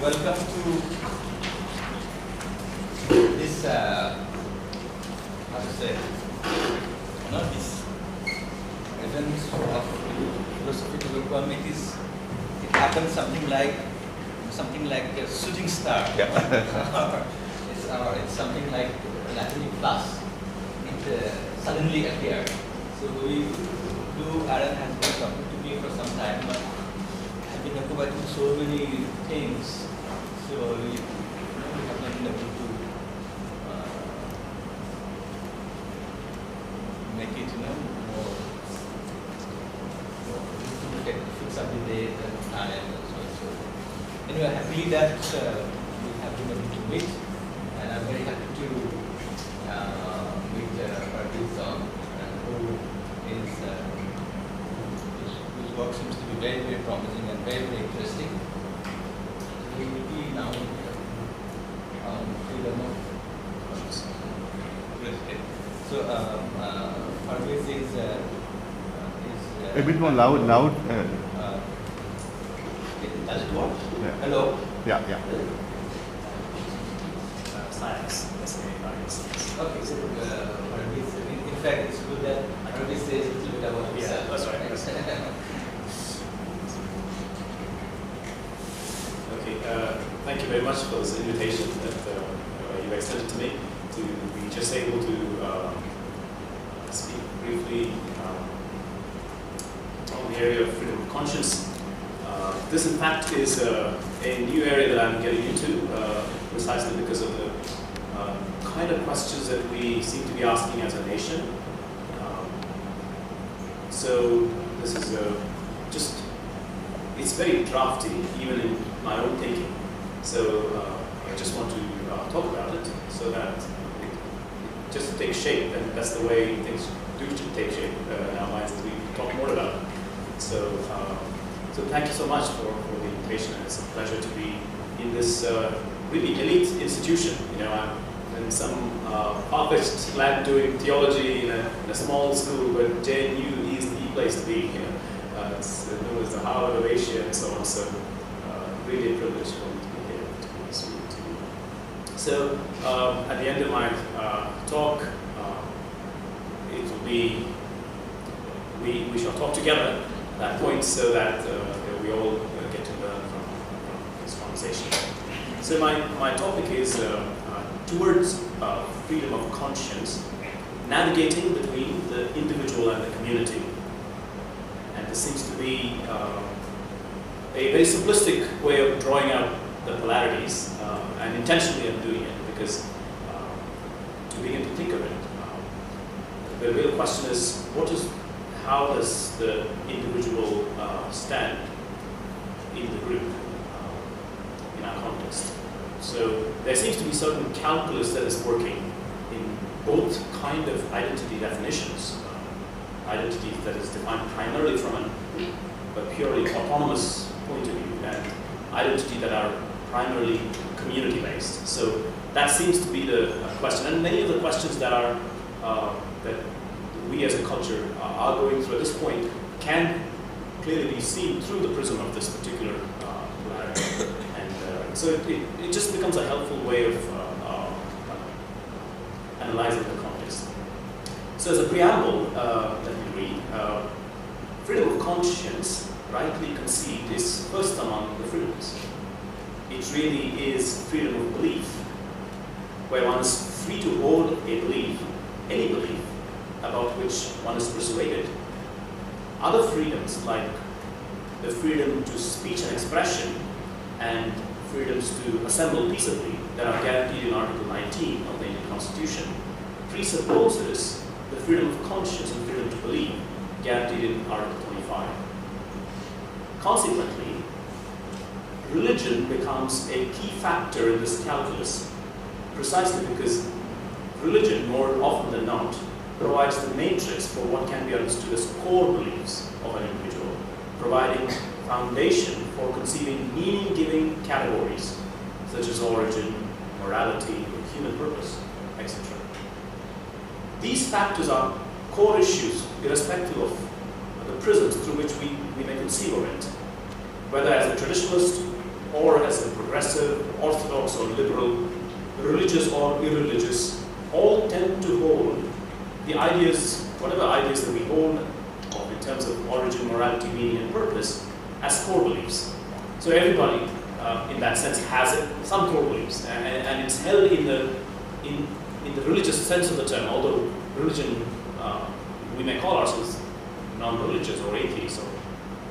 welcome to this, how to say, this event of Philosophy Colloquium. It happens something like a shooting star. Yeah. It's something like an atomic flash. It suddenly appeared. So Aaron has been talking to me for some time, but I've been occupied with so many things, so we have not been able to make it, more fix up the date and time and so on. So anyway, happily that we have been able to meet, and I'm very happy to meet Varughese John, whose work seems to be very, very promising and very, very interesting. We will be now on freedom of consciousness. So, Varughese is a bit more loud. Does it work? Yeah. Hello? Yeah. SAIACS. Okay, so Varughese, in fact, it's good that Varughese says a little bit about himself. Yeah, that's right. Okay, thank you very much for this invitation that you extended to me to be just able to speak briefly on the area of freedom of conscience. This, in fact, is a new area that I'm getting into precisely because of the kind of questions that we seem to be asking as a nation. So this is it's very drafty, even in my own thinking. So I just want to talk about it so that it just takes shape, and that's the way things do take shape in our minds as we talk more about it. So thank you so much for the invitation, and it's a pleasure to be in this really elite institution. I'm in some far-fetched land doing theology in a small school, but JNU is the place to be. It's known as the Harvard of Asia and so on. So really a privilege for me to be here to speak to you. So at the end of my talk, it will be we shall talk together at that point so that we all get to learn from this conversation. So my topic is towards freedom of conscience, navigating between the individual and the community. And this seems to be a very simplistic way of drawing out the polarities, and intentionally I'm doing it because to begin to think of it, the real question is how does the individual stand in the group in our context? So there seems to be certain calculus that is working in both kind of identity definitions. Identity that is defined primarily from a purely autonomous point of view, and identity that are primarily community-based. So that seems to be the question, and many of the questions that are that we as a culture are going through at this point can clearly be seen through the prism of this particular polarity. So it just becomes a helpful way of analyzing the context. So as a preamble, let me read. Freedom of conscience, rightly conceived, is first among the freedoms. It really is freedom of belief, where one is free to hold a belief, any belief, about which one is persuaded. Other freedoms, like the freedom to speech and expression, and freedoms to assemble peaceably that are guaranteed in Article 19 of the Indian Constitution, presupposes the freedom of conscience and freedom to believe guaranteed in Article 25. Consequently, religion becomes a key factor in this calculus precisely because religion, more often than not, provides the matrix for what can be understood as core beliefs of an individual, providing foundation for conceiving meaning-giving categories such as origin, morality, human purpose, etc. These factors are core issues irrespective of the prisms through which we may conceive of it, whether as a traditionalist or as a progressive, orthodox or liberal, religious or irreligious, all tend to hold the ideas, whatever ideas that we hold in terms of origin, morality, meaning, and purpose, as core beliefs. So everybody, in that sense, has some core beliefs, and it's held in the religious sense of the term. Although religion, we may call ourselves non-religious or atheists,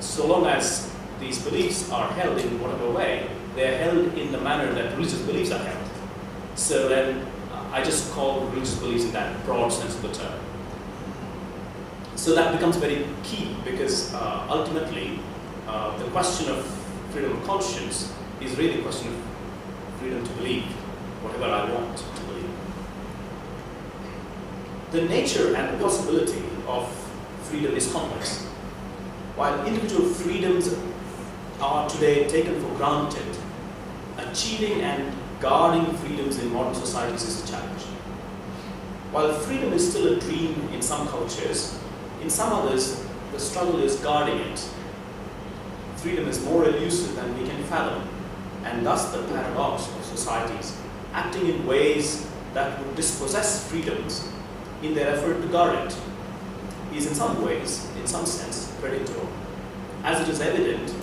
so long as these beliefs are held in whatever way, they are held in the manner that religious beliefs are held. So then, I just call religious beliefs in that broad sense of the term. So that becomes very key because ultimately, the question of freedom of conscience is really a question of freedom to believe whatever I want to believe. The nature and the possibility of freedom is complex. While individual freedoms are today taken for granted, achieving and guarding freedoms in modern societies is a challenge. While freedom is still a dream in some cultures, in some others, the struggle is guarding it. Freedom is more elusive than we can fathom, and thus the paradox of societies acting in ways that would dispossess freedoms in their effort to guard it is in some ways, in some sense, predictable. As it is evident,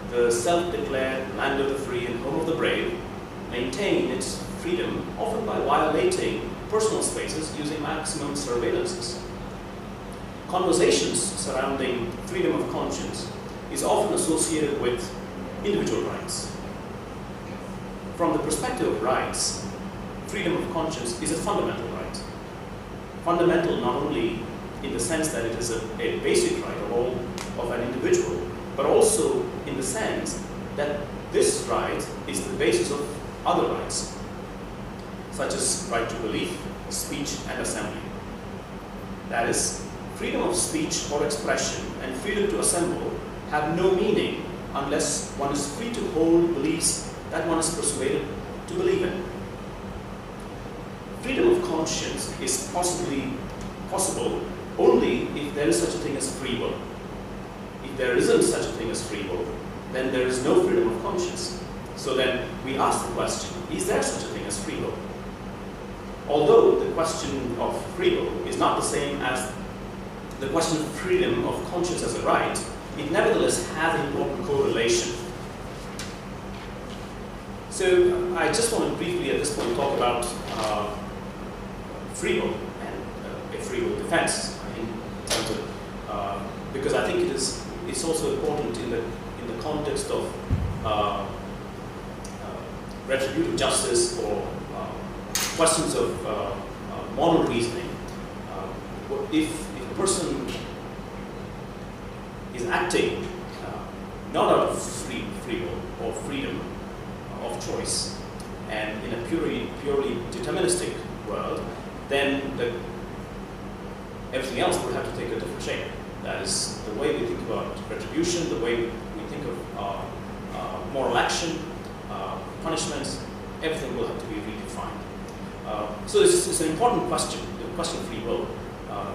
the self-declared land of the free and home of the brave maintain its freedom often by violating personal spaces using maximum surveillances. Conversations surrounding freedom of conscience is often associated with individual rights. From the perspective of rights, freedom of conscience is a fundamental right. Fundamental not only in the sense that it is a basic right of an individual, but also in the sense that this right is the basis of other rights, such as right to belief, speech, and assembly. That is, freedom of speech or expression and freedom to assemble have no meaning unless one is free to hold beliefs that one is persuaded to believe in. Freedom of conscience is possible only if there is such a thing as free will. If there isn't such a thing as free will, then there is no freedom of conscience. So then we ask the question, is there such a thing as free will? Although the question of free will is not the same as the question of freedom of conscience as a right, it nevertheless has an important correlation. So I just want to briefly at this point talk about free will and a free will defense in terms of, because I think it's also important in the context of retributive justice or questions of moral reasoning. If a person is acting not out of free will or freedom of choice, and in a purely deterministic world, then everything else would have to take a different shape. That is the way we think about retribution, the way we think of moral action, punishments, everything will have to be redefined. So this is an important question, the question of free will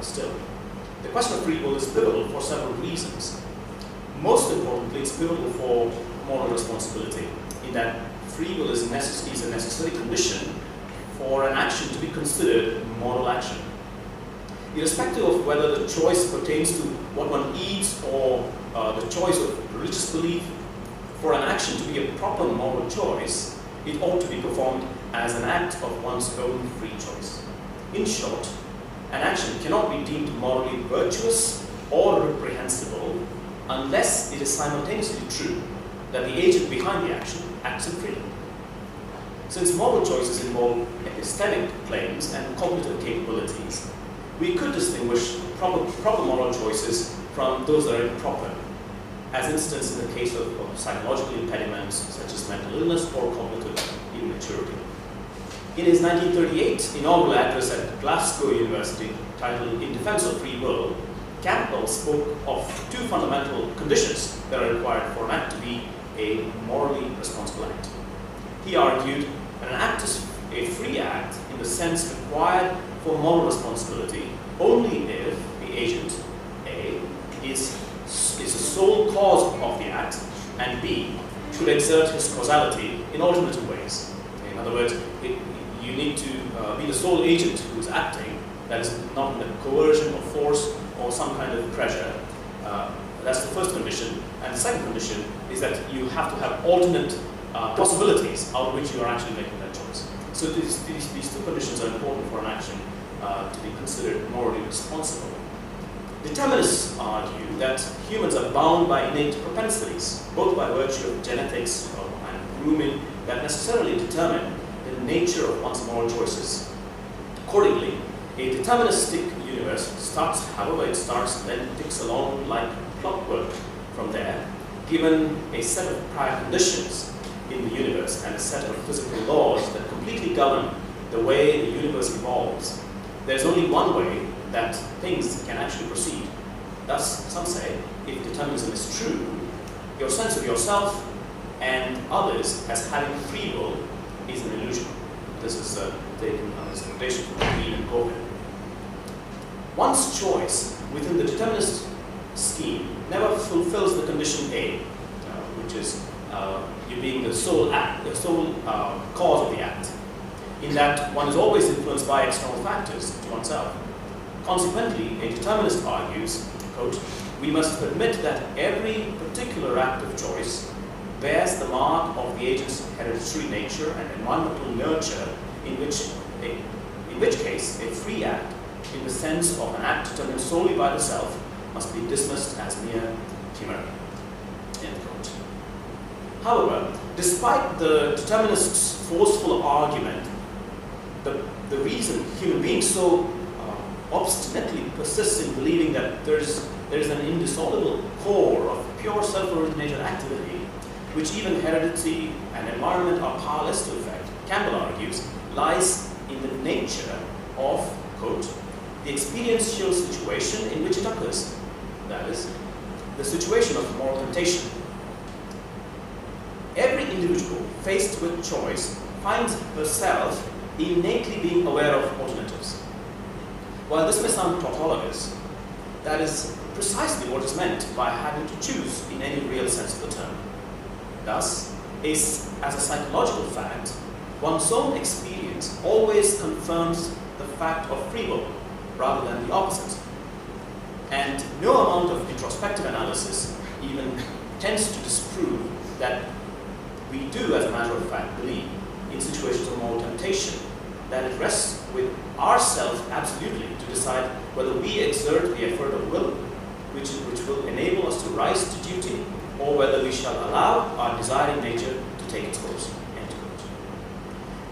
still. The question of free will is pivotal for several reasons. Most importantly, it's pivotal for moral responsibility, in that free will is a necessary condition for an action to be considered moral action. Irrespective of whether the choice pertains to what one eats or the choice of religious belief, for an action to be a proper moral choice, it ought to be performed as an act of one's own free choice. In short, an action cannot be deemed morally virtuous or reprehensible unless it is simultaneously true that the agent behind the action acts in freedom. Since moral choices involve epistemic claims and cognitive capabilities, we could distinguish proper moral choices from those that are improper, as instance in the case of psychological impediments such as mental illness or cognitive immaturity. In his 1938 inaugural address at Glasgow University, titled In Defense of Free Will, Campbell spoke of two fundamental conditions that are required for an act to be a morally responsible act. He argued that an act is a free act in the sense required for moral responsibility only if the agent, A, is the sole cause of the act, and B, should exert his causality in alternative ways. In other words, you need to be the sole agent who is acting, that is not in a coercion or force or some kind of pressure. That's the first condition. And the second condition is that you have to have alternate possibilities out of which you are actually making that choice. So these two conditions are important for an action to be considered morally responsible. Determinists argue that humans are bound by innate propensities, both by virtue of genetics and grooming, that necessarily determine the nature of one's moral choices. Accordingly, a deterministic universe starts however it starts, then ticks along like clockwork from there, given a set of prior conditions in the universe and a set of physical laws that completely govern the way the universe evolves. There's only one way that things can actually proceed. Thus, some say, if determinism is true, your sense of yourself and others as having free will is an illusion. This is taken as a quotation from Ravi and cohesion. One's choice within the determinist scheme never fulfills the condition A, which is you being the sole cause of the act, in that one is always influenced by external factors to oneself. Consequently, a determinist argues, quote, "We must admit that every particular act of choice bears the mark of the agent's hereditary nature and environmental nurture, in which case a free act, in the sense of an act determined solely by the self, must be dismissed as mere chimera." End quote. However, despite the determinist's forceful argument, the reason human beings so obstinately persists in believing that there is an indissoluble core of pure self-originated activity, which even heredity and environment are powerless to affect, Campbell argues, lies in the nature of, quote, "the experiential situation in which it occurs," that is, the situation of moral temptation. Every individual faced with choice finds herself innately being aware of alternatives. While this may sound tautologous, that is precisely what is meant by having to choose in any real sense of the term. Thus, as a psychological fact, one's own experience always confirms the fact of free will rather than the opposite. And no amount of introspective analysis even tends to disprove that we do, as a matter of fact, believe in situations of moral temptation, that it rests with ourselves absolutely to decide whether we exert the effort of will, which will enable us to rise to duty, or whether we shall allow our desiring nature to take its course. End quote.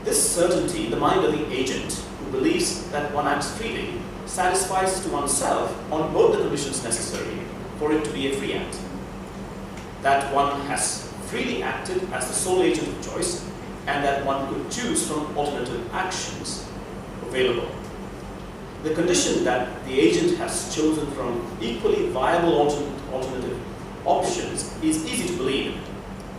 This certainty in the mind of the agent who believes that one acts freely satisfies to oneself on both the conditions necessary for it to be a free act. That one has freely acted as the sole agent of choice, and that one could choose from alternative actions available. The condition that the agent has chosen from equally viable alternative options is easy to believe in.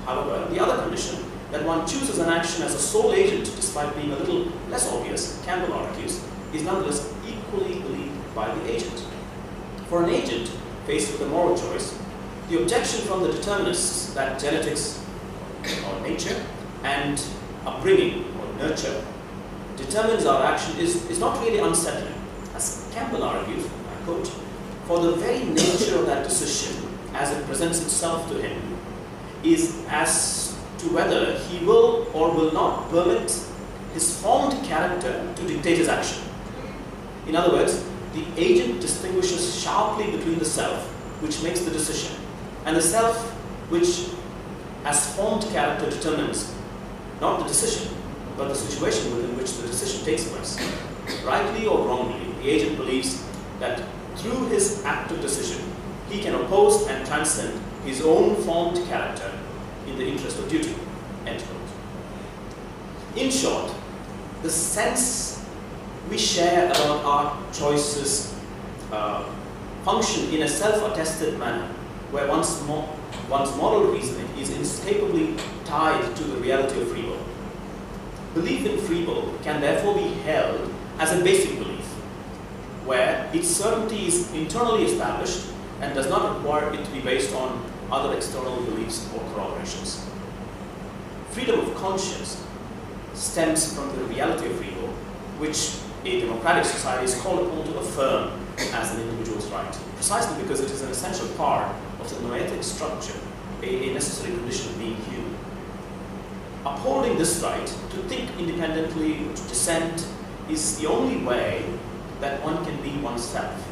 However, the other condition, that one chooses an action as a sole agent despite being a little less obvious, Campbell argues, is nonetheless equally believed by the agent. For an agent faced with a moral choice, the objection from the determinists that genetics or nature and upbringing or nurture determines our action is not really unsettling. As Campbell argues, I quote, "For the very nature of that decision, as it presents itself to him, is as to whether he will or will not permit his formed character to dictate his action." In other words, the agent distinguishes sharply between the self, which makes the decision, and the self which, as formed character, determines not the decision, but the situation within which the decision takes place. Rightly or wrongly, the agent believes that through his act of decision, he can oppose and transcend his own formed character in the interest of duty. End quote. In short, the sense we share about our choices function in a self-attested manner, where one's moral reasoning is inescapably tied to the reality of free will. Belief in free will can therefore be held as a basic belief, where its certainty is internally established and does not require it to be based on other external beliefs or corroborations. freedom of conscience stems from the reality of free will, which a democratic society is called upon to affirm as an individual's right, precisely because it is an essential part of the noetic structure, a necessary condition of being human. Upholding this right to think independently, to dissent, is the only way that one can be oneself.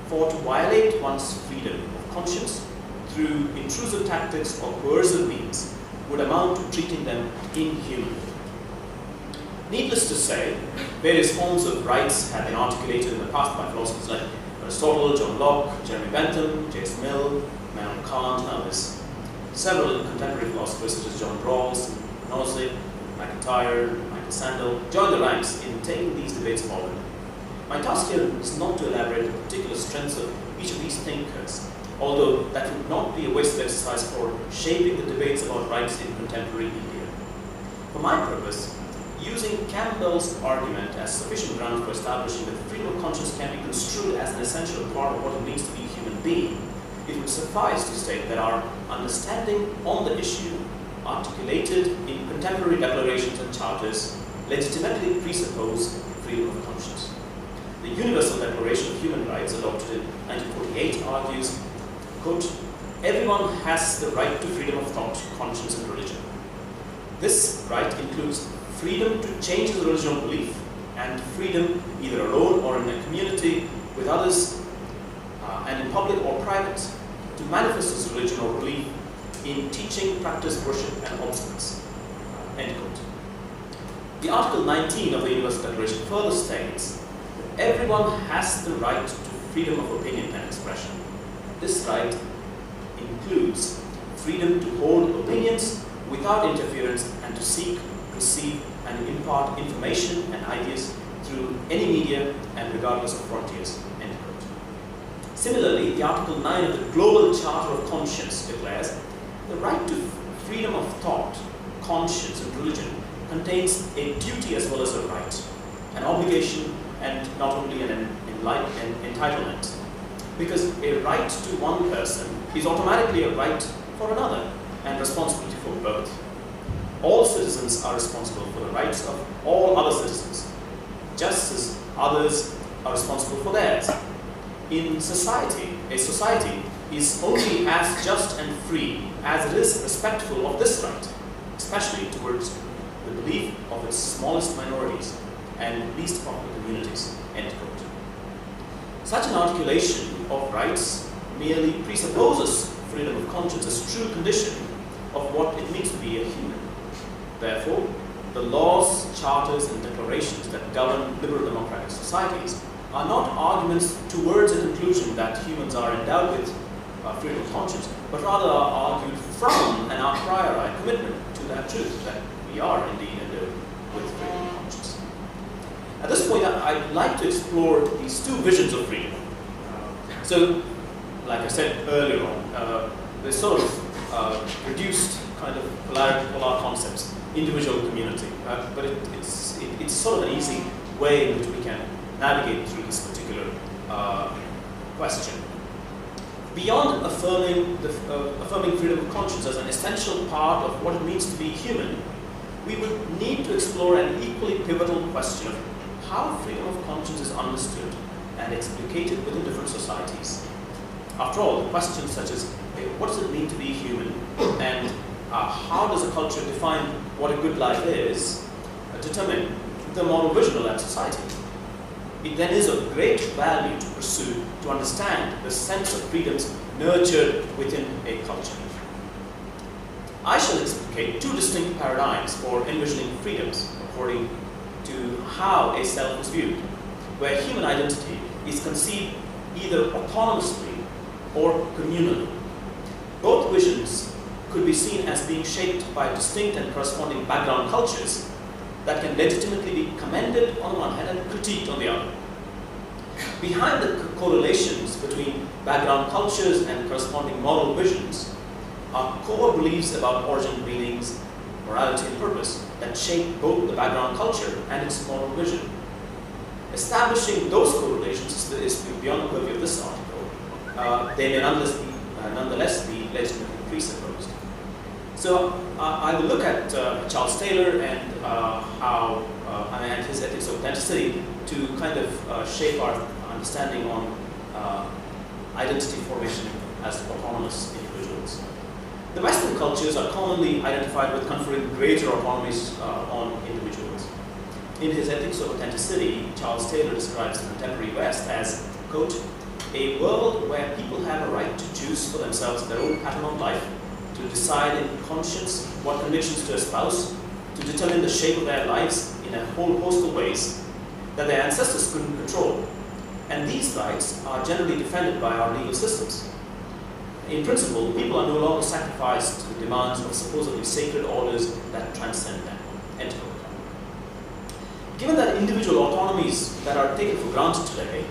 For to violate one's freedom of conscience through intrusive tactics or coercive means would amount to treating them inhumanly. Needless to say, various forms of rights have been articulated in the past by philosophers like Aristotle, John Locke, Jeremy Bentham, J.S. Mill, Immanuel Kant, and others. Several contemporary philosophers such as John Rawls, Nozick, McIntyre, Michael Sandel joined the ranks in taking these debates forward. My task here is not to elaborate the particular strengths of each of these thinkers, although that would not be a wasted exercise for shaping the debates about rights in contemporary India. For my purpose, using Campbell's argument as sufficient ground for establishing that freedom of conscience can be construed as an essential part of what it means to be a human being, it would suffice to state that our understanding on the issue, articulated in contemporary declarations and charters, legitimately presuppose freedom of conscience. The Universal Declaration of Human Rights, adopted in 1948, argues, quote, "Everyone has the right to freedom of thought, conscience, and religion. This right includes freedom to change his religion or belief, and freedom, either alone or in a community with others, and in public or private, to manifest his religion or belief in teaching, practice, worship, and observance." End quote. The Article 19 of the Universal Declaration further states that everyone has the right to freedom of opinion and expression. This right includes freedom to hold opinions without interference and to seek, receive, and impart information and ideas through any media and regardless of frontiers. End quote. Similarly, the Article 9 of the Global Charter of Conscience declares the right to freedom of thought, conscience, and religion contains a duty as well as a right, an obligation, and not only an entitlement. Because a right to one person is automatically a right for another, and responsibility for both. All citizens are responsible for the rights of all other citizens, just as others are responsible for theirs. In society, a society is only as just and free as it is respectful of this right, especially towards the belief of its smallest minorities and least popular communities. End quote. Such an articulation of rights merely presupposes freedom of conscience as true condition of what it means to be a human. Therefore, the laws, charters, and declarations that govern liberal democratic societies are not arguments towards a conclusion that humans are endowed with freedom of conscience, but rather are argued from an a priori commitment to that truth, that we are indeed endowed with freedom of conscience. At this point, I'd like to explore these two visions of freedom. So, like I said earlier on, there's sort of reduced kind of polar concepts, individual, community, but it's sort of an easy way in which we can navigate through this particular question. Beyond affirming freedom of conscience as an essential part of what it means to be human, we would need to explore an equally pivotal question of how freedom of conscience is understood and explicated within different societies. After all, questions such as what does it mean to be human, and how does a culture define what a good life is, determine the moral vision of that society. It then is of great value to pursue to understand the sense of freedoms nurtured within a culture. I shall explicate two distinct paradigms for envisioning freedoms according to how a self is viewed, where human identity is conceived either autonomously or communally. Both visions could be seen as being shaped by distinct and corresponding background cultures that can legitimately be commended on the one hand and critiqued on the other. Behind the correlations between background cultures and corresponding moral visions are core beliefs about origin, meanings, morality, and purpose that shape both the background culture and its moral vision. Establishing those correlations is beyond the purview of this article. They may nonetheless be legitimately presupposed. So I will look at Charles Taylor and how and his ethics of authenticity to kind of shape our understanding on identity formation as autonomous individuals. The Western cultures are commonly identified with conferring greater autonomies on individuals. In his Ethics of Authenticity, Charles Taylor describes the contemporary West as, quote, a world where people have a right to choose for themselves their own pattern of life, to decide in conscience what convictions to espouse, to determine the shape of their lives in a whole host of ways that their ancestors couldn't control. And these rights are generally defended by our legal systems. In principle, people are no longer sacrificed to the demands of supposedly sacred orders that transcend them. End quote. Given that individual autonomies that are taken for granted today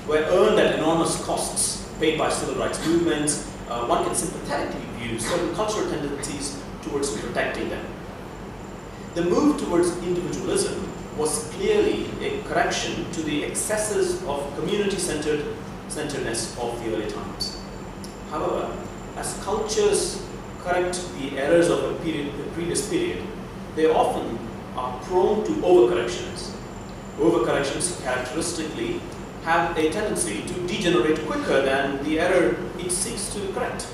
were earned at enormous costs paid by civil rights movements, one can sympathetically view certain cultural tendencies towards protecting them. The move towards individualism was clearly a correction to the excesses of community-centeredness of the early times. However, as cultures correct the errors of the previous period, they often are prone to overcorrections. Overcorrections characteristically have a tendency to degenerate quicker than the error it seeks to correct.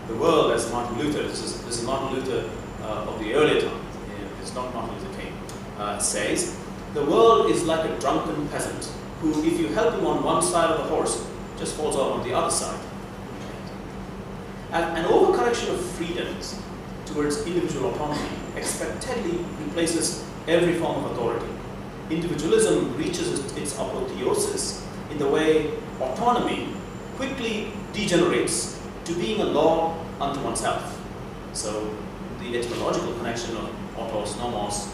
The world, as Martin Luther, this is Martin Luther of the earlier times, it's not Martin Luther King, says, the world is like a drunken peasant who, if you help him on one side of the horse, just falls off on the other side. An overcorrection of freedoms towards individual autonomy expectedly replaces every form of authority. Individualism reaches its apotheosis in the way autonomy quickly degenerates to being a law unto oneself. So the etymological connection of autos nomos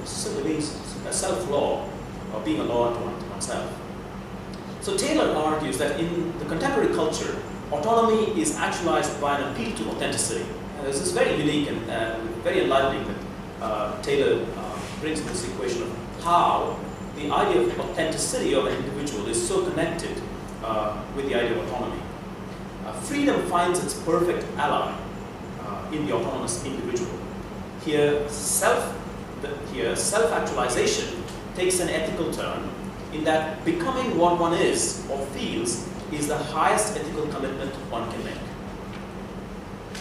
simply means a self-law, or being a law unto oneself. So Taylor argues that in the contemporary culture, autonomy is actualized by an appeal to authenticity. And this is very unique and very enlightening that Taylor brings in this equation of how the idea of authenticity of an individual is so connected with the idea of autonomy. Freedom finds its perfect ally in the autonomous individual. Here, self-actualization takes an ethical turn in that becoming what one is or feels is the highest ethical commitment one can make.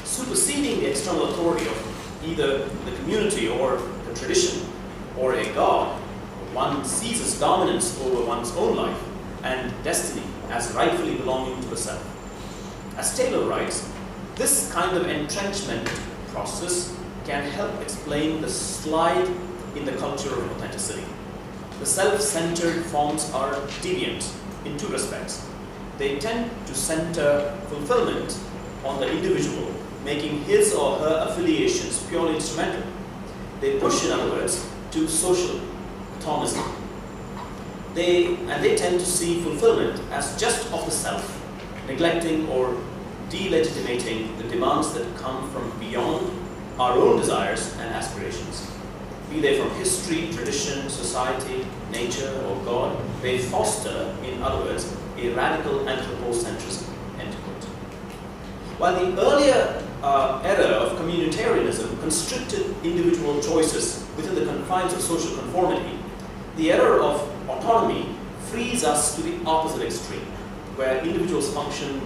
Superseding the external authority of either the community or the tradition or a god, one seizes dominance over one's own life and destiny as rightfully belonging to the self. As Taylor writes, this kind of entrenchment process can help explain the slide in the culture of authenticity. The self-centered forms are deviant in two respects. They tend to center fulfillment on the individual, making his or her affiliations purely instrumental. They push, in other words, to social atomism. They tend to see fulfillment as just of the self, neglecting or delegitimating the demands that come from beyond our own desires and aspirations. Be they from history, tradition, society, nature, or God, they foster, in other words, a radical anthropocentrism, end quote. While the earlier era of communitarianism constricted individual choices within the confines of social conformity, the era of autonomy frees us to the opposite extreme, where individuals function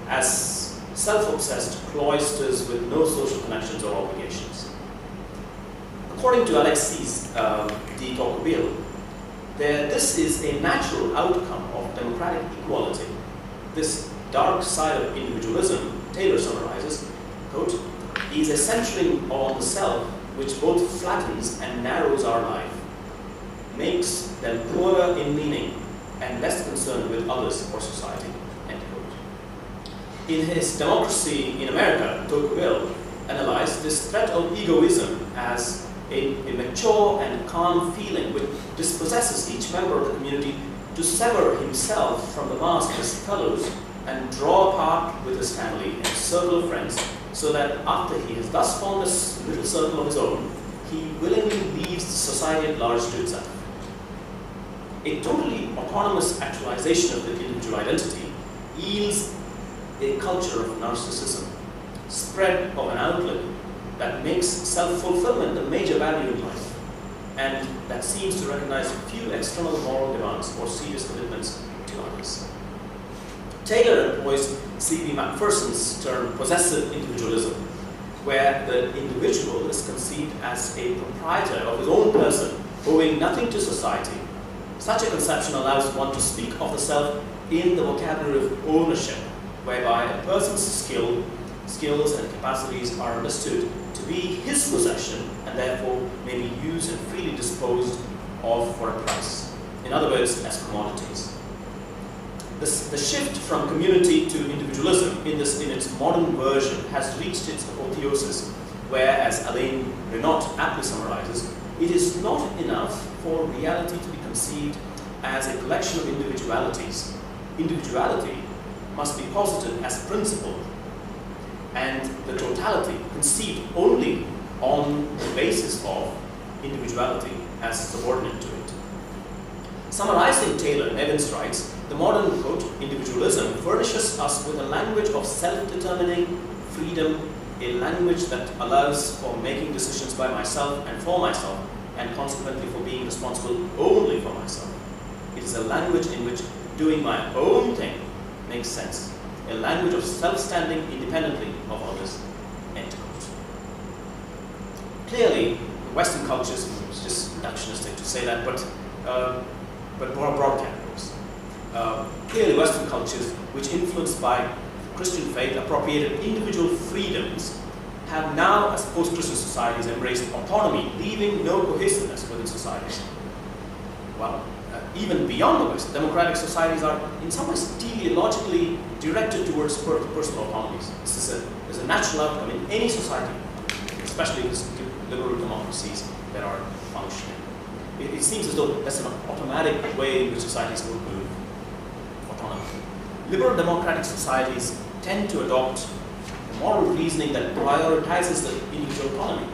as self-obsessed cloisters with no social connections or obligations. According to Alexis de Tocqueville, this is a natural outcome of democratic equality. This dark side of individualism, Taylor summarizes, quote, is a centering on the self which both flattens and narrows our life, makes them poorer in meaning and less concerned with others or society, end quote. In his Democracy in America, Tocqueville analyzed this threat of egoism as a mature and calm feeling which dispossesses each member of the community to sever himself from the mass of his fellows and draw apart with his family and circle of friends, so that after he has thus formed a little circle of his own, he willingly leaves the society at large to itself. A totally autonomous actualization of the individual identity yields a culture of narcissism. spread of an outlet that makes self-fulfillment the major value in life, and that seems to recognize few external moral demands or serious commitments to others. Taylor employs C.B. Macpherson's term possessive individualism, where the individual is conceived as a proprietor of his own person, owing nothing to society. Such a conception allows one to speak of the self in the vocabulary of ownership, whereby a person's skills and capacities are understood to be his possession and therefore may be used and freely disposed of for a price. In other words, as commodities. The shift from community to individualism in its modern version has reached its apotheosis, where, as Alain Renaud aptly summarizes, it is not enough for reality to be conceived as a collection of individualities. Individuality must be posited as principle, and the totality conceived only on the basis of individuality as subordinate to it. Summarizing Taylor, Evans writes, the modern, quote, individualism furnishes us with a language of self-determining freedom, a language that allows for making decisions by myself and for myself, and consequently for being responsible only for myself. It is a language in which doing my own thing makes sense, a language of self-standing independently of others, end quote. Clearly, Western cultures, it's just reductionistic to say that, but more broad categories. Clearly, Western cultures, which influenced by Christian faith appropriated individual freedoms, have now, as post-Christian societies, embraced autonomy, leaving no cohesiveness within societies. Well, even beyond the West, democratic societies are in some ways teleologically directed towards personal autonomies. This is a natural outcome in any society, especially liberal democracies that are functioning. It seems as though that's an automatic way in which societies will move autonomy. Liberal democratic societies tend to adopt a moral reasoning that prioritizes the individual autonomy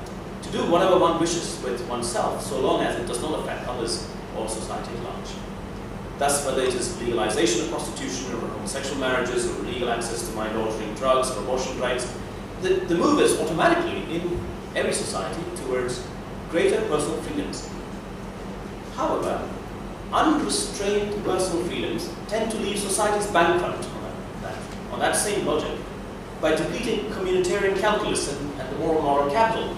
to do whatever one wishes with oneself, so long as it does not affect others or society at large. Thus, whether it is legalization of prostitution or homosexual marriages or legal access to mind-altering drugs or abortion rights, the move is automatically in every society towards greater personal freedoms. However, unrestrained personal freedoms tend to leave societies bankrupt on that same logic by depleting communitarian calculus and the moral capital.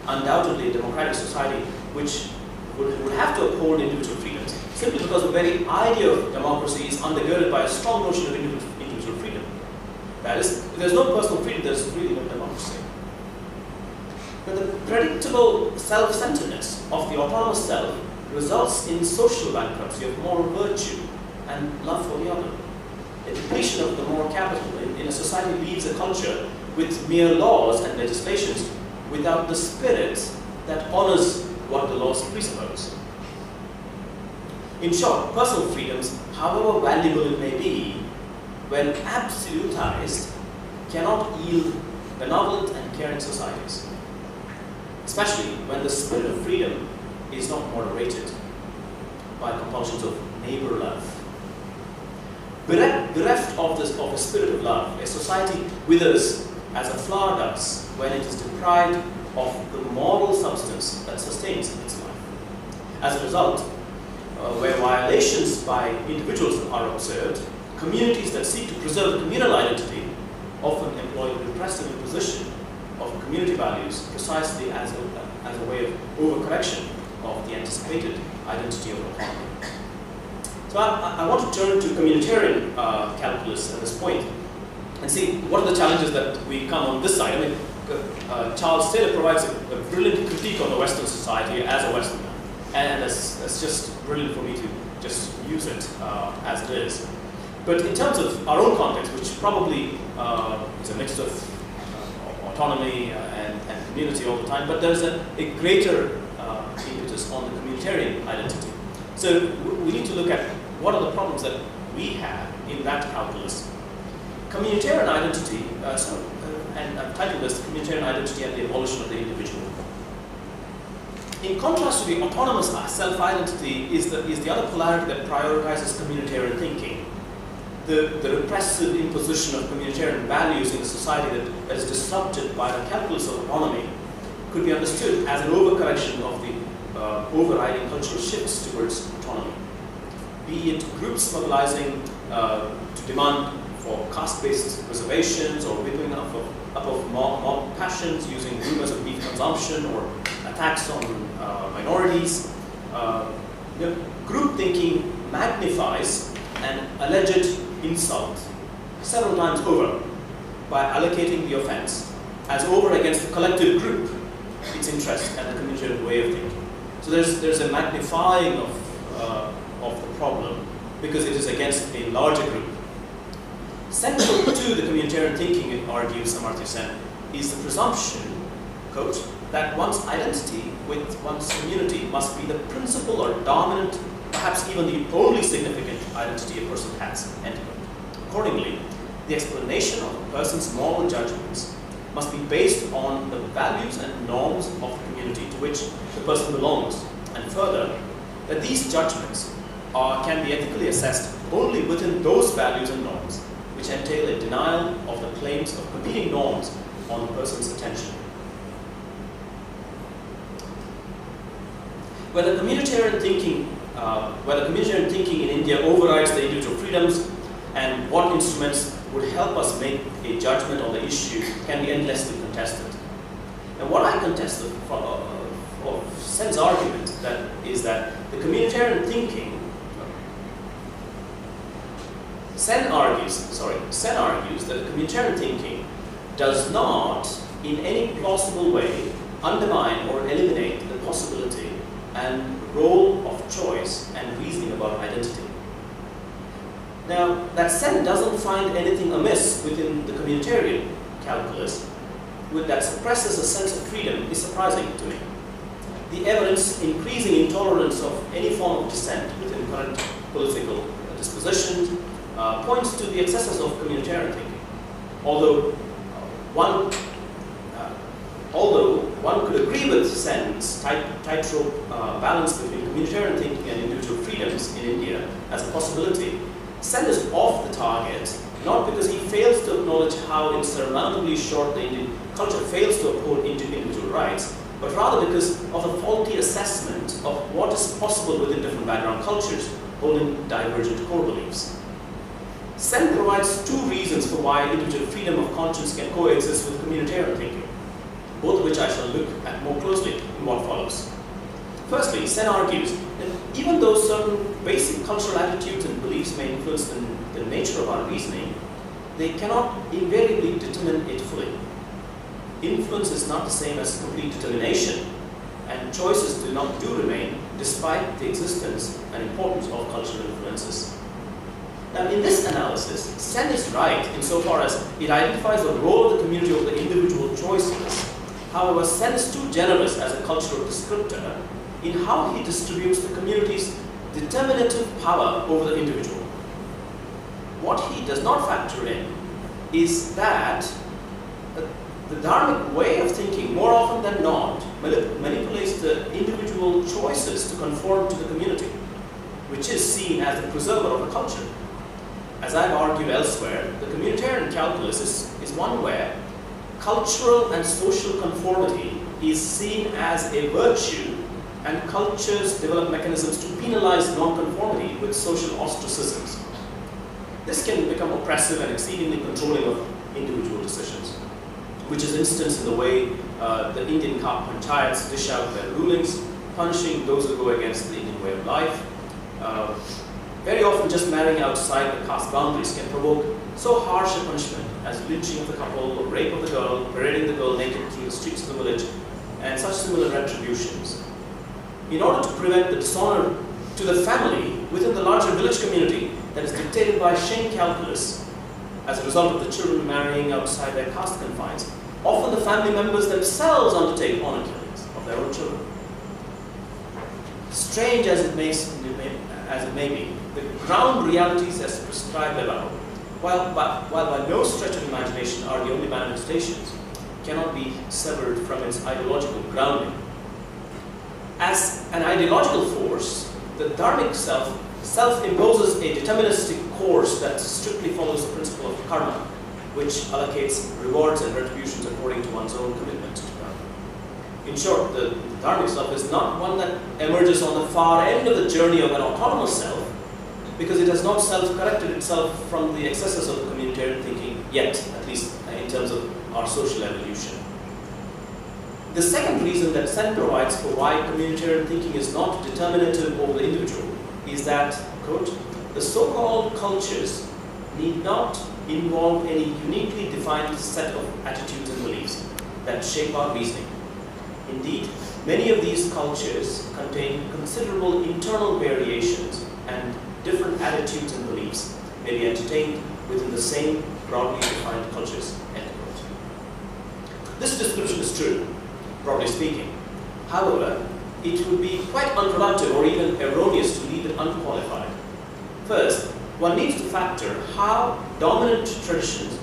Undoubtedly, a democratic society which would have to uphold individual freedoms, simply because the very idea of democracy is undergirded by a strong notion of individual freedom. That is, if there's no personal freedom, there's really no democracy. But the predictable self-centeredness of the autonomous self results in social bankruptcy of moral virtue and love for the other. A depletion of the moral capital in a society leaves a culture with mere laws and legislations without the spirit that honors what the laws presuppose. In short, personal freedoms, however valuable it may be, when absolutized, cannot yield benevolent and caring societies, especially when the spirit of freedom is not moderated by compulsions of neighbor love. Bereft of the spirit of love, a society withers as a flower does when it is deprived of the moral substance that sustains its life. As a result, where violations by individuals are observed, communities that seek to preserve the communal identity often employ the repressive imposition of community values precisely as a way of overcorrection of the anticipated identity of autonomy. So I want to turn to communitarian calculus at this point and see what are the challenges that we come on this side. I mean, Charles Taylor provides a brilliant critique on the Western society as a Westerner, and that's just brilliant for me to just use it as it is. But in terms of our own context, which probably is a mix of autonomy and community all the time, but there's a greater impetus on the communitarian identity. So we need to look at what are the problems that we have in that calculus. Communitarian identity, and I've titled this Communitarian Identity and the Evolution of the Individual. In contrast to the autonomous self-identity is the other polarity that prioritizes communitarian thinking. the repressive imposition of communitarian values in a society that is disrupted by the calculus of autonomy could be understood as an overcorrection of the overriding cultural shifts towards autonomy. Be it groups mobilizing to demand for caste-based reservations or whipping up of mob passions using rumors of beef consumption or attacks on minorities. Group thinking magnifies an alleged insult several times over by allocating the offense as over against the collective group, its interest, and the communitarian way of thinking. So there's a magnifying of the problem because it is against a larger group. Central to the communitarian thinking, argues Amartya Sen, is the presumption, quote, that one's identity with one's community must be the principal or dominant, perhaps even the only significant identity a person has, end quote. Accordingly, the explanation of a person's moral judgments must be based on the values and norms of the community to which the person belongs, and further, that these judgments can be ethically assessed only within those values and norms, which entail a denial of the claims of competing norms on the person's attention. Whether communitarian thinking in India overrides the individual freedoms and what instruments would help us make a judgment on the issue can be endlessly contested. And what I contest of Sen's argument is that the communitarian thinking Sen argues that communitarian thinking does not in any plausible way undermine or eliminate the possibility and role of choice and reasoning about identity. Now, that Sen doesn't find anything amiss within the communitarian calculus that suppresses a sense of freedom is surprising to me. The evidence increasing intolerance of any form of dissent within current political dispositions points to the excesses of communitarian thinking. Although one could agree with Sen's tightrope balance between communitarian thinking and individual freedoms in India as a possibility, Sen is off the target, not because he fails to acknowledge how insurmountably short the Indian culture fails to uphold individual rights, but rather because of a faulty assessment of what is possible within different background cultures holding divergent core beliefs. Sen provides two reasons for why individual freedom of conscience can coexist with communitarian thinking, both of which I shall look at more closely in what follows. Firstly, Sen argues that even though certain basic cultural attitudes and beliefs may influence the nature of our reasoning, they cannot invariably determine it fully. Influence is not the same as complete determination, and choices do remain despite the existence and importance of cultural influences. Now, in this analysis, Sen is right insofar as it identifies the role of the community over the individual choices. However, Sen is too generous as a cultural descriptor in how he distributes the community's determinative power over the individual. What he does not factor in is that the dharmic way of thinking, more often than not, manipulates the individual choices to conform to the community, which is seen as the preserver of the culture. As I've argued elsewhere, the communitarian calculus is one where cultural and social conformity is seen as a virtue, and cultures develop mechanisms to penalize non-conformity with social ostracisms. This can become oppressive and exceedingly controlling of individual decisions, which is instanced in the way the Indian panchayats dish out their rulings, punishing those who go against the Indian way of life. Very often just marrying outside the caste boundaries can provoke so harsh a punishment as lynching of the couple, or rape of the girl, parading the girl naked through the streets of the village, and such similar retributions. In order to prevent the dishonor to the family within the larger village community that is dictated by shame calculus as a result of the children marrying outside their caste confines, often the family members themselves undertake honor killings of their own children. Strange as it may be, the ground realities as prescribed above, while by no stretch of imagination are the only manifestations, cannot be severed from its ideological grounding. As an ideological force, the dharmic self self imposes a deterministic course that strictly follows the principle of karma, which allocates rewards and retributions according to one's own commitment to karma. In short, the dharmic self is not one that emerges on the far end of the journey of an autonomous self, because it has not self-corrected itself from the excesses of the communitarian thinking yet, at least in terms of our social evolution. The second reason that Sen provides for why communitarian thinking is not determinative over the individual is that, quote, the so-called cultures need not involve any uniquely defined set of attitudes and beliefs that shape our reasoning. Indeed, many of these cultures contain considerable internal variations, and different attitudes and beliefs may be entertained within the same broadly defined cultures, end quote. This description is true, broadly speaking. However, it would be quite unproductive or even erroneous to leave it unqualified. First, one needs to factor how dominant traditions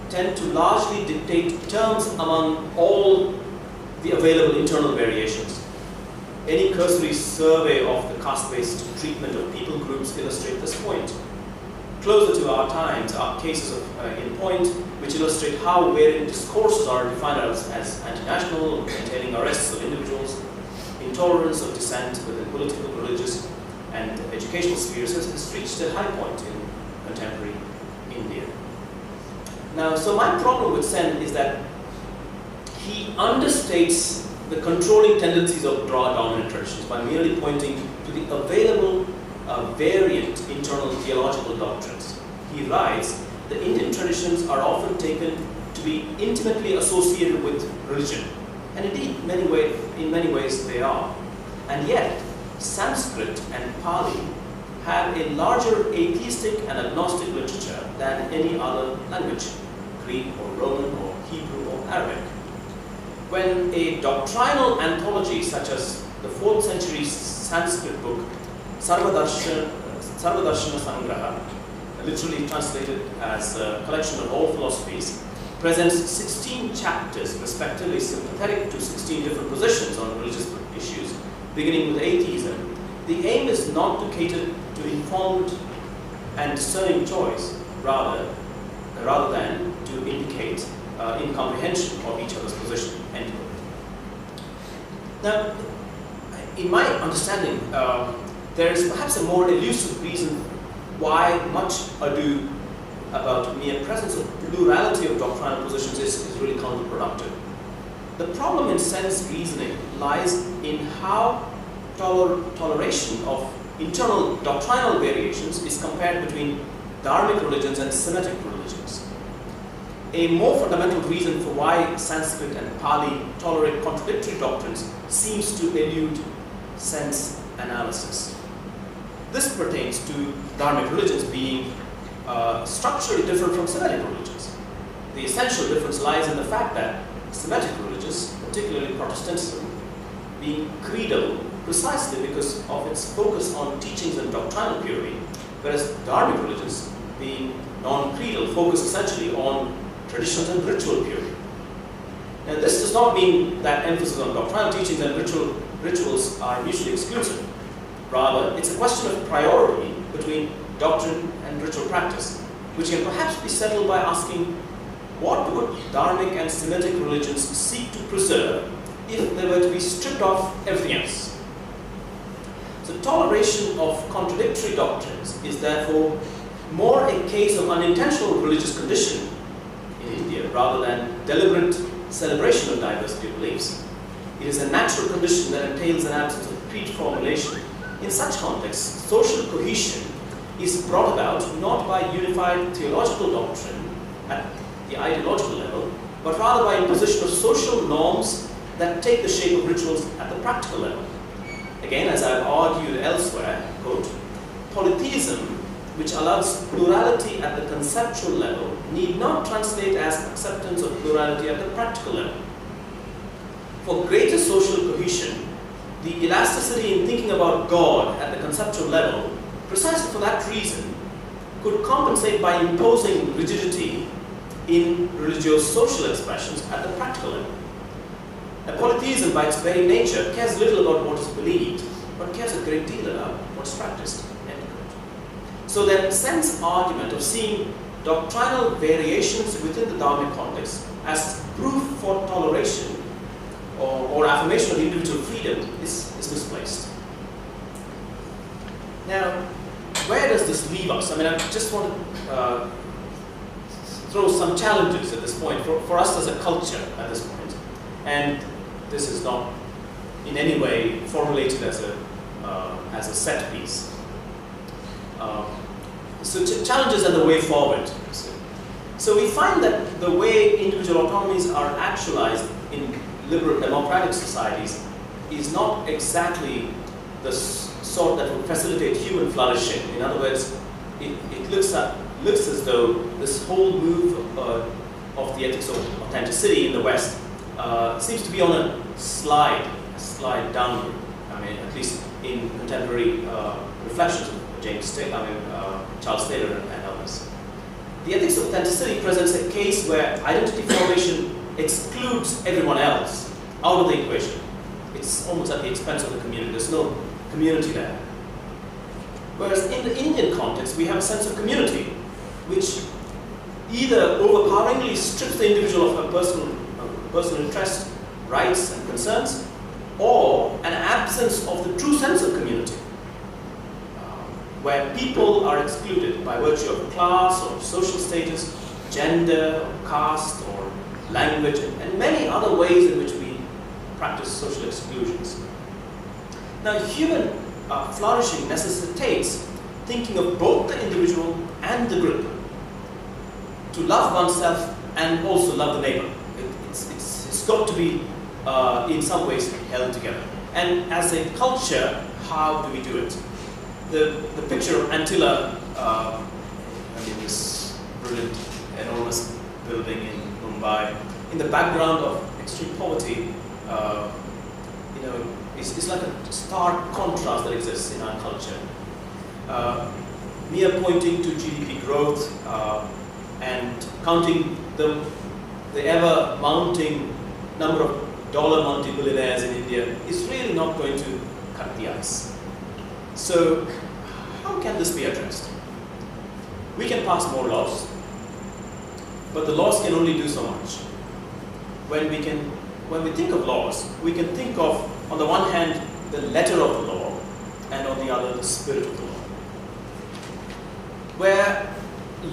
tend to largely dictate terms among all the available internal variations. Any cursory survey of the caste-based treatment of people groups illustrate this point. Closer to our times are cases in point which illustrate how varying discourses are defined as anti-national, entailing arrests of individuals, intolerance of dissent within political, religious, and educational spheres has reached a high point in contemporary India. Now, so my problem with Sen is that he understates the controlling tendencies of dominant traditions by merely pointing to the available variant internal theological doctrines. He writes, the Indian traditions are often taken to be intimately associated with religion, and indeed in many ways they are. And yet, Sanskrit and Pali have a larger atheistic and agnostic literature than any other language, Greek or Roman or Hebrew or Arabic. When a doctrinal anthology such as the 4th century Sanskrit book Sarvadarshana Sangraha, literally translated as a collection of all philosophies, presents 16 chapters respectively sympathetic to 16 different positions on religious issues, beginning with atheism, the aim is not to cater to informed and discerning choice, rather than to indicate incomprehension of each other's position. End quote. Now, in my understanding, there is perhaps a more elusive reason why much ado about mere presence of plurality of doctrinal positions is really counterproductive. The problem in Sen's reasoning lies in how toleration of internal doctrinal variations is compared between dharmic religions and Semitic religions. A more fundamental reason for why Sanskrit and Pali tolerate contradictory doctrines seems to elude Sen's analysis. This pertains to dharmic religions being structurally different from Semitic religions. The essential difference lies in the fact that Semitic religions, particularly Protestantism, being creedal precisely because of its focus on teachings and doctrinal purity, whereas dharmic religions, being non-creedal, focus essentially on traditions and ritual purity. Now, this does not mean that emphasis on doctrinal teachings and rituals are mutually exclusive. Rather, it's a question of priority between doctrine and ritual practice, which can perhaps be settled by asking, what would dharmic and Semitic religions seek to preserve if they were to be stripped of everything else? So toleration of contradictory doctrines is therefore more a case of unintentional religious condition in India rather than deliberate celebration of diversity of beliefs. It is a natural condition that entails an absence of creed formulation. In such contexts, social cohesion is brought about not by unified theological doctrine at the ideological level, but rather by imposition of social norms that take the shape of rituals at the practical level. Again, as I've argued elsewhere, quote, polytheism, which allows plurality at the conceptual level, need not translate as acceptance of plurality at the practical level. For greater social cohesion, the elasticity in thinking about God at the conceptual level, precisely for that reason, could compensate by imposing rigidity in religious-social expressions at the practical level. Polytheism, by its very nature, cares little about what is believed, but cares a great deal about what is practiced. End quote. So that sense argument of seeing doctrinal variations within the Dharmic context as proof for toleration or affirmation of individual freedom is misplaced. Now, where does this leave us? I mean, I just want to throw some challenges at this point for us as a culture at this point. And this is not in any way formulated as a set piece. So challenges and the way forward. So we find that the way individual autonomies are actualized in liberal democratic societies is not exactly the sort that would facilitate human flourishing. In other words, it looks as though this whole move of the ethics of authenticity in the West seems to be on a slide downward. I mean, at least in contemporary reflections of Charles Taylor and others. The ethics of authenticity presents a case where identity formation excludes everyone else out of the equation. It's almost at the expense of the community. There's no community there. Whereas in the Indian context, we have a sense of community, which either overpoweringly strips the individual of her personal interest, rights, and concerns, or an absence of the true sense of community, where people are excluded by virtue of class or social status, gender, or caste, or language, and many other ways in which we practice social exclusions. Now, human flourishing necessitates thinking of both the individual and the group. To love oneself and also love the neighbor. It's got to be, in some ways, held together. And as a culture, how do we do it? The picture of Antilla, this brilliant, enormous building in Mumbai, in the background of extreme poverty, it's like a stark contrast that exists in our culture. Mere pointing to GDP growth and counting the ever-mounting number of dollar multi-billionaires in India is really not going to cut the ice. So, how can this be addressed? We can pass more laws, but the laws can only do so much. When we think of laws, we can think of, on the one hand, the letter of the law, and on the other, the spirit of the law. Where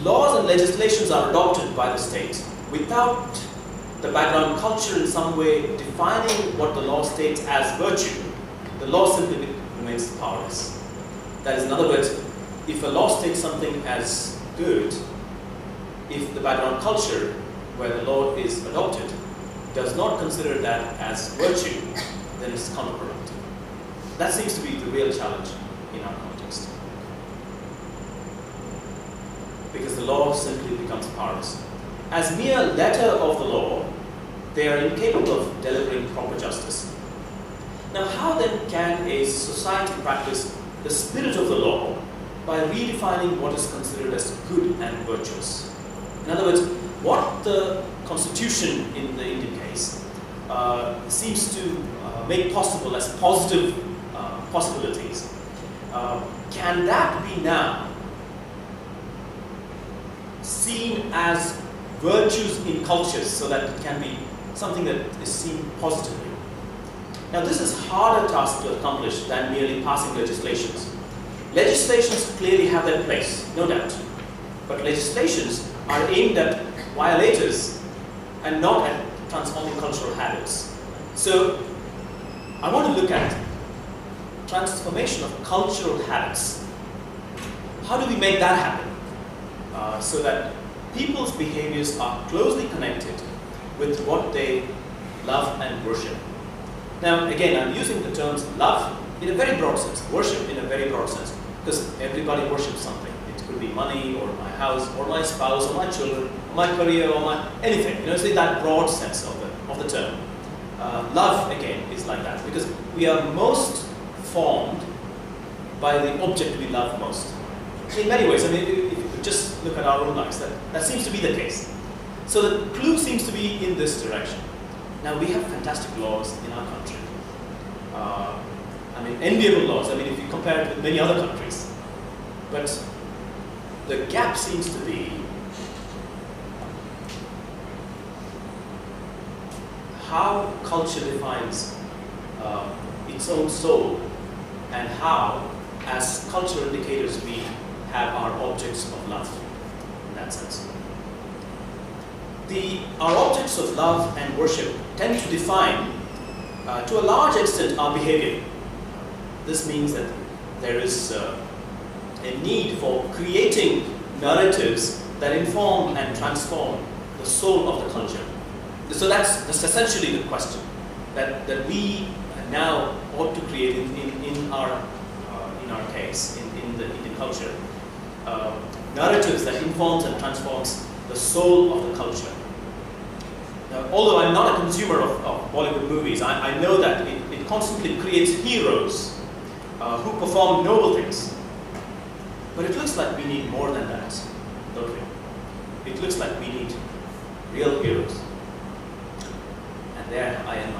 laws and legislations are adopted by the state without the background culture in some way defining what the law states as virtue, the law simply remains powerless. That is, in other words, if a law states something as good, if the background culture where the law is adopted does not consider that as virtue, then it's counterproductive. That seems to be the real challenge in our context. Because the law simply becomes powerless. As mere letter of the law, they are incapable of delivering proper justice. Now, how then can a society practice the spirit of the law by redefining what is considered as good and virtuous? In other words, what the Constitution in the Indian case seems to make possible as positive possibilities, can that be now seen as virtues in cultures so that it can be something that is seen positively? Now, this is a harder task to accomplish than merely passing legislations. Legislations clearly have their place, no doubt. But legislations are aimed at violators and not at transforming cultural habits. So, I want to look at transformation of cultural habits. How do we make that happen? So that people's behaviors are closely connected with what they love and worship. Now, again, I'm using the terms love in a very broad sense, worship in a very broad sense, because everybody worships something. It could be money, or my house, or my spouse, or my children, or my career, or my anything. You know, it's in that broad sense of the term. Love, again, is like that, because we are most formed by the object we love most. In many ways, I mean, if you just look at our own lives, that seems to be the case. So the clue seems to be in this direction. Now, we have fantastic laws in our country. I mean, enviable laws. I mean, if you compare it with many other countries. But the gap seems to be how culture defines its own soul, and how, as cultural indicators, we have our objects of love in that sense. Our objects of love and worship tend to define, to a large extent, our behavior. This means that there is a need for creating narratives that inform and transform the soul of the culture. So that's essentially the question that we now ought to create in our case, in the Indian culture. Narratives that informs and transforms the soul of the culture. Now, although I'm not a consumer of Bollywood movies, I know that it constantly creates heroes who perform noble things. But it looks like we need more than that, don't we? It looks like we need real heroes. And there I end